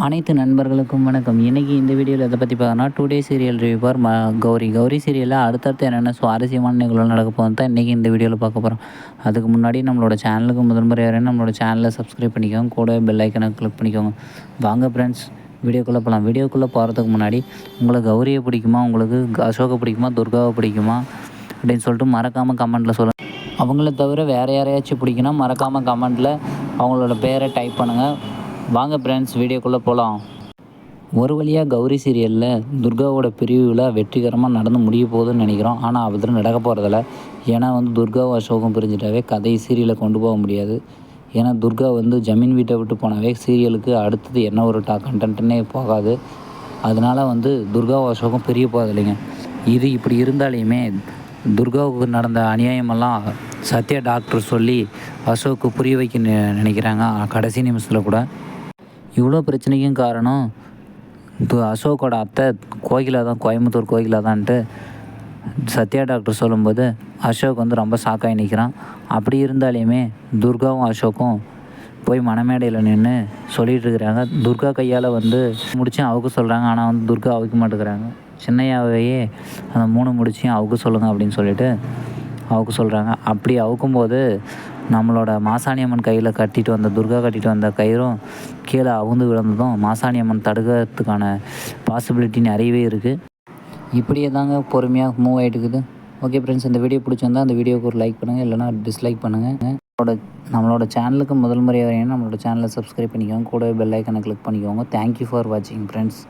அனைத்து நண்பர்களுக்கும் வணக்கம். இன்றைக்கி இந்த வீடியோவில் எதை பற்றி பார்க்கணும்னா, டே சீரியல் ரிவ்யூ ஃபார் கௌரி சீரியலில் அடுத்தடுத்து என்னென்ன சுவாரஸ்யமான நிகழ்வுகள் நடக்க போகுது தான் இன்றைக்கி இந்த வீடியோவில் பார்க்க போகிறோம். அதுக்கு முன்னாடி நம்மளோட சேனலுக்கு முதன்முறை யாரையும் நம்மளோட சேனலை சப்ஸ்கிரைப் பண்ணிக்கோங்க, கூட பெல் ஐக்கனை கிளிக் பண்ணிக்கோங்க. வாங்க ஃப்ரெண்ட்ஸ், வீடியோக்குள்ளே போகலாம். வீடியோக்குள்ளே போகிறதுக்கு முன்னாடி உங்களுக்கு கௌரியை பிடிக்குமா, உங்களுக்கு அசோகை பிடிக்குமா, துர்காவை பிடிக்குமா அப்படின்னு சொல்லிட்டு மறக்காமல் கமெண்ட்டில் சொல்லுங்கள். அவங்கள தவிர வேறு யாரையாச்சும் பிடிக்குன்னா மறக்காமல் கமெண்ட்டில் அவங்களோட பேரை டைப் பண்ணுங்கள். வாங்க ஃப்ரெண்ட்ஸ், வீடியோக்குள்ளே போகலாம். ஒரு வழியாக கௌரி சீரியலில் துர்காவோட பிரிவில் வெற்றிகரமாக நடந்து முடிய போகுதுன்னு நினைக்கிறோம். ஆனால் அதில் நடக்க போகிறதில்ல. ஏன்னா துர்காவும் அசோகம் பிரிஞ்சிட்டாவே கதை சீரியலை கொண்டு போக முடியாது. ஏன்னா துர்கா ஜமீன் வீட்டை விட்டு போனாவே சீரியலுக்கு அடுத்தது என்ன ஒரு கண்டென்ட்னே போகாது. அதனால் துர்காவும் அசோகம் பிரிய போகிறதில்லைங்க. இது இப்படி இருந்தாலையுமே துர்காவுக்கு நடந்த அநியாயமெல்லாம் சத்யா டாக்டர் சொல்லி அசோக்கு புரிய வைக்க நினைக்கிறாங்க கடைசி நிமிஷத்தில் கூட. இவ்வளோ பிரச்சனைக்கும் காரணம் அசோக்கோட அத்தை கோகிலா தான், கோயம்புத்தூர் கோகிலா தான்ட்டு சத்யா டாக்டர் சொல்லும்போது அசோக் ரொம்ப ஷாக்காகி நிற்கிறான். அப்படி இருந்தாலையுமே துர்காவும் அசோக்கும் போய் மணமேடையில் நின்று சொல்லிகிட்டு இருக்கிறாங்க. துர்கா கையால் முடிச்சு அவுக்க சொல்கிறாங்க. ஆனால் துர்கா அவுக்க மாட்டேங்கிறாங்க. சின்னையாவையே அந்த 3 முடிச்சையும் அவுக்க சொல்லுங்கள் அப்படின்னு சொல்லிட்டு அவுக்க சொல்கிறாங்க. அப்படி அவுக்கும்போது நம்மளோட மாசாணியம்மன் கையில் கட்டிட்டு வந்த துர்கா கட்டிட்டு வந்த கயிறும் கீழே அவுந்து விழுந்ததும் மாசாணியம்மன் தடுக்கிறதுக்கான பாசிபிலிட்டி நிறையவே இருக்குது. இப்படியே தாங்க பொறுமையாக மூவ் ஆகிட்டு இருக்குது. ஓகே ஃப்ரெண்ட்ஸ், இந்த வீடியோ பிடிச்சிருந்தா அந்த வீடியோக்கு ஒரு லைக் பண்ணுங்கள், இல்லைனா டிஸ்லைக் பண்ணுங்கள். நம்மளோட சேனலுக்கு முதல் முறையாக நம்மளோட சேனலை சப்ஸ்கிரைப் பண்ணிக்கோங்க, கூட பெல் ஐக்கனை கிளிக் பண்ணிக்கோங்க. தேங்க்யூ ஃபார் வாட்சிங் ஃப்ரெண்ட்ஸ்.